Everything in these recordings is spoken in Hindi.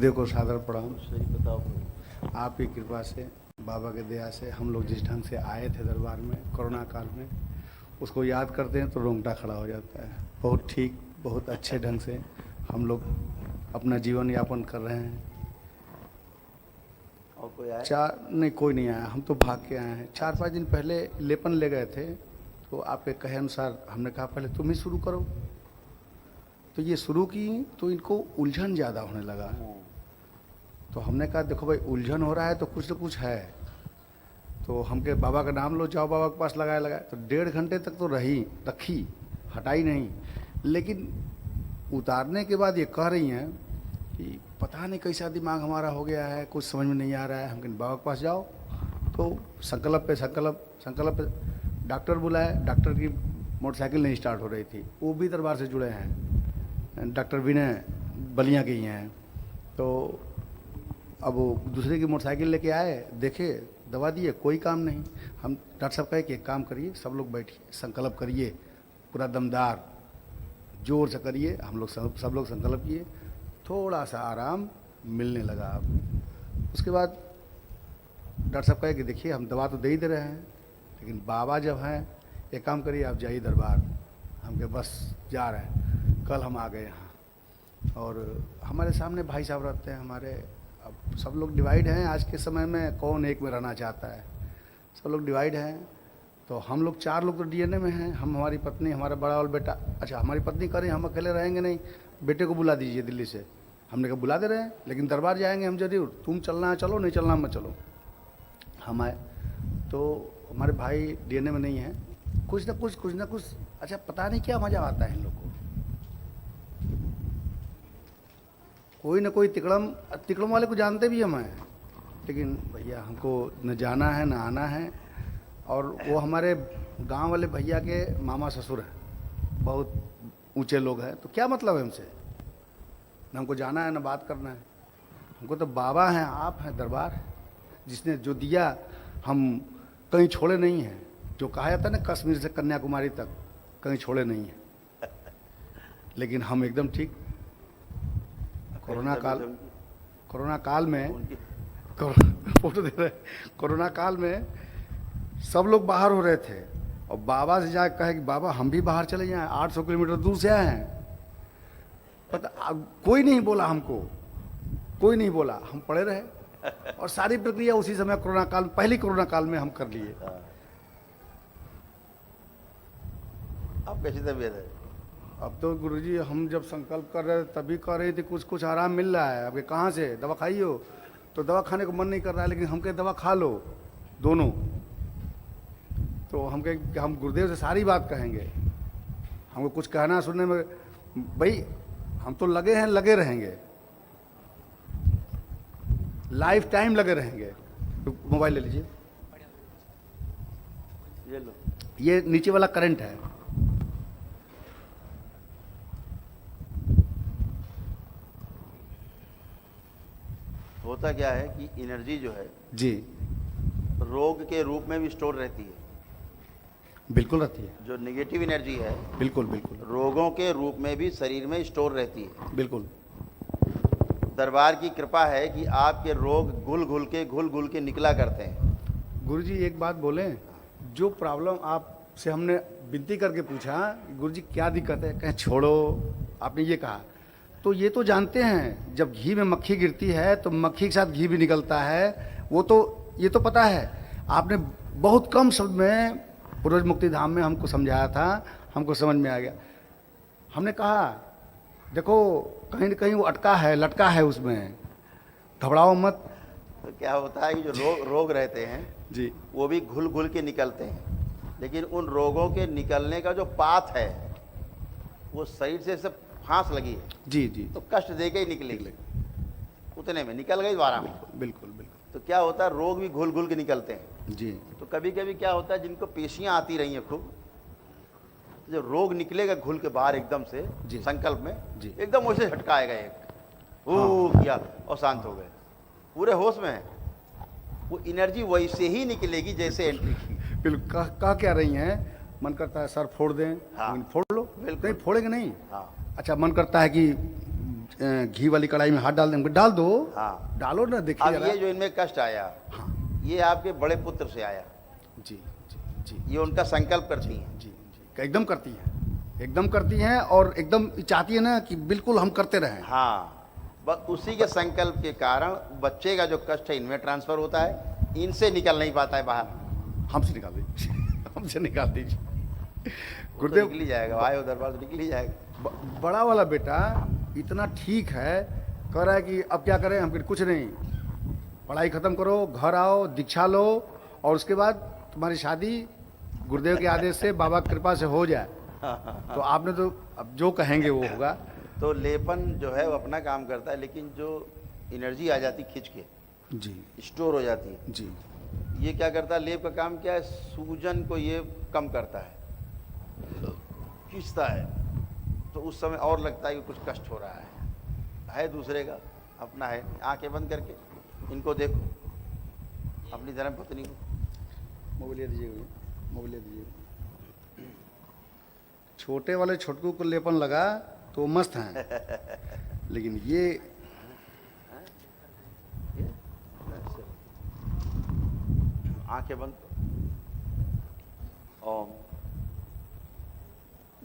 गुरुदेव को सादर प्रणाम। सही बताओ प्रभु। आपकी कृपा से, बाबा के दया से हम लोग जिस ढंग से आए थे दरबार में कोरोना काल में, उसको याद करते हैं तो रोंगटा खड़ा हो जाता है। बहुत ठीक, बहुत अच्छे ढंग से हम लोग अपना जीवन यापन कर रहे हैं। और कोई आया? नहीं, कोई नहीं आया, हम तो भाग के आए हैं। 4-5 दिन पहले लेपन ले गए थे, तो आपके कहे अनुसार हमने कहा पहले तुम ही शुरू करो। तो ये शुरू की तो इनको उलझन ज़्यादा होने लगा। तो हमने कहा देखो भाई, उलझन हो रहा है तो कुछ न कुछ है। तो हमके बाबा का नाम लो, जाओ बाबा के पास लगाए। तो 1.5 घंटे तक तो रखी, हटाई नहीं। लेकिन उतारने के बाद ये कह रही हैं कि पता नहीं कैसा दिमाग हमारा हो गया है, कुछ समझ में नहीं आ रहा है। हम कहें बाबा के पास जाओ। तो संकल्प पे डॉक्टर बुलाए। डॉक्टर की मोटरसाइकिल नहीं स्टार्ट हो रही थी, वो भी दरबार से जुड़े हैं, डॉक्टर विनय बलिया के ही हैं। तो अब वो दूसरे की मोटरसाइकिल लेके आए, देखे, दवा दिए, कोई काम नहीं। हम डॉक्टर साहब कहे कि एक काम करिए, सब लोग बैठिए, संकल्प करिए, पूरा दमदार जोर से करिए। हम लोग सब लोग संकल्प किए, थोड़ा सा आराम मिलने लगा। अब उसके बाद डॉक्टर साहब कहे कि देखिए हम दवा तो दे ही दे रहे हैं, लेकिन बाबा जब हैं, एक काम करिए आप जाइए दरबार। हम के बस जा रहे हैं। कल हम आ गए यहाँ, और हमारे सामने भाई साहब रहते हैं हमारे। अब सब लोग डिवाइड हैं आज के समय में, कौन एक में रहना चाहता है, सब लोग डिवाइड हैं। तो हम लोग 4 लोग तो डीएनए में हैं, हम, हमारी पत्नी, हमारा बड़ा वाला बेटा। अच्छा, हमारी पत्नी कह रही हम अकेले रहेंगे नहीं, बेटे को बुला दीजिए दिल्ली से। हमने कहा बुला दे रहे हैं, लेकिन दरबार जाएंगे हम जरूर, तुम चलना है चलो, नहीं चलना मत चलो। हम आए तो हमारे भाई डीएनए में नहीं है, कुछ ना कुछ अच्छा पता नहीं क्या मज़ा आता है इन लोग को। कोई ना कोई तिकड़म वाले को जानते भी हम हैं, लेकिन भैया हमको न जाना है न आना है। और वो हमारे गांव वाले भैया के मामा ससुर हैं, बहुत ऊंचे लोग हैं। तो क्या मतलब है हमसे, न हमको जाना है न बात करना है। हमको तो बाबा हैं, आप हैं, दरबार है, जिसने जो दिया हम कहीं छोड़े नहीं हैं। जो कहा जाता है ना, कश्मीर से कन्याकुमारी तक कहीं छोड़े नहीं हैं। लेकिन हम एकदम ठीक। कोरोना काल में फोटो दे रहे, कोरोना काल में सब लोग बाहर हो रहे थे, और बाबा से जाकर कहे कि बाबा हम भी बाहर चले जाएं, 800 किलोमीटर दूर से आए हैं। पता कोई नहीं बोला हमको, कोई नहीं बोला, हम पड़े रहे। और सारी प्रक्रिया उसी समय पहली कोरोना काल में हम कर लिए। अब कैसी तबीयत है? अब तो गुरुजी हम जब संकल्प कर रहे थे तभी कह रहे थे कुछ आराम मिल रहा है। अब कहाँ से दवा खाई हो, तो दवा खाने को मन नहीं कर रहा है, लेकिन हम कहे दवा खा लो दोनों। तो हम कहे हम गुरुदेव से सारी बात कहेंगे, हमको कुछ कहना सुनने में, भाई हम तो लगे हैं, लगे रहेंगे, लाइफ टाइम लगे रहेंगे। तो मोबाइल ले लीजिए, ये लो, ये नीचे वाला करंट है। होता क्या है कि एनर्जी जो है जी, रोग के रूप में भी स्टोर रहती है। बिल्कुल रहती है। जो नेगेटिव एनर्जी है बिल्कुल रोगों के रूप में भी शरीर में स्टोर रहती है। बिल्कुल। दरबार की कृपा है कि आपके रोग घुल घुल के निकला करते हैं। गुरुजी एक बात बोलें, जो प्रॉब्लम आपसे हमने विनती करके पूछा, गुरुजी क्या दिक्कत है, कहें छोड़ो, आपने ये कहा, तो ये तो जानते हैं जब घी में मक्खी गिरती है तो मक्खी के साथ घी भी निकलता है, वो तो ये तो पता है। आपने बहुत कम शब्द में पूर्वज मुक्ति धाम में हमको समझाया था, हमको समझ में आ गया। हमने कहा देखो कहीं न कहीं वो अटका है, लटका है उसमें, घबराओ मत। तो क्या होता है कि जो रोग रहते हैं जी, वो भी घुल के निकलते हैं, लेकिन उन रोगों के निकलने का जो पाथ है वो शरीर से सब फांस लगी है। जी, तो कष्ट दे के ही निकलेगी, उतने में निकल गई द्वारा में। बिल्कुल। तो क्या होता है, रोग भी घुल के निकलते हैं। जी, तो कभी कभी क्या होता है, जिनको पेशियां आती रही हैं खूब, जो रोग निकलेगा घुल के बाहर एकदम से संकल्प में, जी, एकदम वैसे झटकाएगा एक, किया और शांत हो गए, पूरे होश में है। वो एनर्जी वैसे ही निकलेगी जैसे एंट्री की। बिल्कुल। कह क्या रही हैं, मन करता है सर फोड़ दें, हाँ, फोड़ लो, बिल्कुल। नहीं फोड़ेंगे नहीं। हाँ, अच्छा, मन करता है कि घी वाली कढ़ाई में हाथ डाल देंगे, डाल दो। हाँ। डालो ना, देखिए अब जरा। ये जो इनमें कष्ट आया, हाँ ये आपके बड़े पुत्र से आया, जी जी जी ये उनका संकल्प करती हैं। जी जी एकदम करती हैं, एकदम करती हैं, और एकदम चाहती है ना कि बिल्कुल हम करते रहें। हाँ, बस उसी के संकल्प के कारण बच्चे का जो कष्ट है इनमें ट्रांसफर होता है, इनसे निकल नहीं पाता है बाहर। हमसे निकाल दीजिए, हमसे निकाल दीजिए। तो गुरुदेव, निकल ही जाएगा, आए उधर बार तो निकल ही जाएगा। बड़ा वाला बेटा इतना ठीक है, कह रहा है कि अब क्या करें, हम कुछ नहीं, पढ़ाई खत्म करो, घर आओ, दीक्षा लो, और उसके बाद तुम्हारी शादी गुरुदेव के आदेश से, बाबा की कृपा से हो जाए। तो आपने तो अब जो कहेंगे वो होगा। तो लेपन जो है वो अपना काम करता है, लेकिन जो एनर्जी आ जाती खिंच के जी स्टोर हो जाती है, जी ये क्या करता है, लेप का काम क्या है, सूजन को ये कम करता है, खींचता है, तो उस समय और लगता है कि कुछ कष्ट हो रहा है दूसरे का, अपना है। आंखें बंद करके इनको देखो, अपनी धर्म पत्नी को। मोबाइल दीजिए, मोबाइल दीजिए। छोटे वाले छोटकू को लेपन लगा तो मस्त हैं, लेकिन ये आंखें बंद। ओम।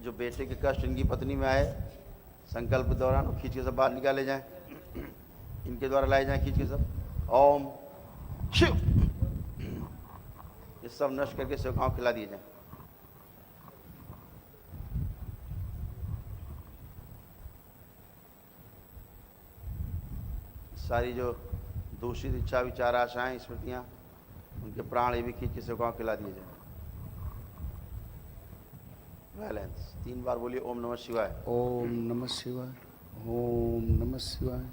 जो बेटे के कष्ट इनकी पत्नी में आए, संकल्प के दौरान वो खींच के सब बाहर निकाले जाएं, इनके द्वारा लाए जाएं खींच के सब। ओम शिव। ये सब नष्ट करके सेवकाओं खिला दिए जाएं। सारी जो दूषित इच्छा, विचार, आशाएं, स्मृतियां, उनके प्राण ये भी खींच के सेवकाओं खिला दिए जाएं। बैलेंस 3 बार बोलिए ओम नमः शिवाय। ओम नमः शिवाय, ओम नमः शिवाय,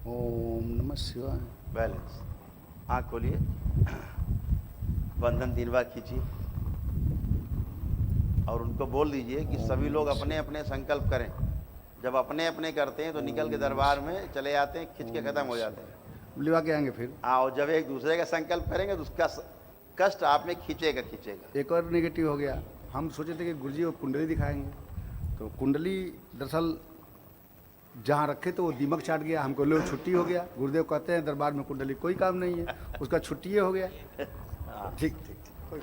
ओम नमः शिवाय। बैलेंस। आँख खोलिए, बंधन 3 बार खींचिए, और उनको बोल दीजिए कि सभी लोग अपने अपने संकल्प करें। जब अपने अपने करते हैं तो निकल के दरबार में चले जाते हैं, खिंच के खत्म हो जाते हैं। बुलवा के आएंगे फिर। हाँ, और जब एक दूसरे का संकल्प करेंगे तो उसका कष्ट आप में खींचेगा खींचेगा। एक और नेगेटिव हो गया, हम सोचे थे कि गुरुजी वो कुंडली दिखाएंगे, तो कुंडली दरअसल जहाँ रखे तो वो दीमक चाट गया, हमको लो छुट्टी हो गया। गुरुदेव कहते हैं दरबार में कुंडली कोई काम नहीं है, उसका छुट्टी हो गया। ठीक ठीक ठीक।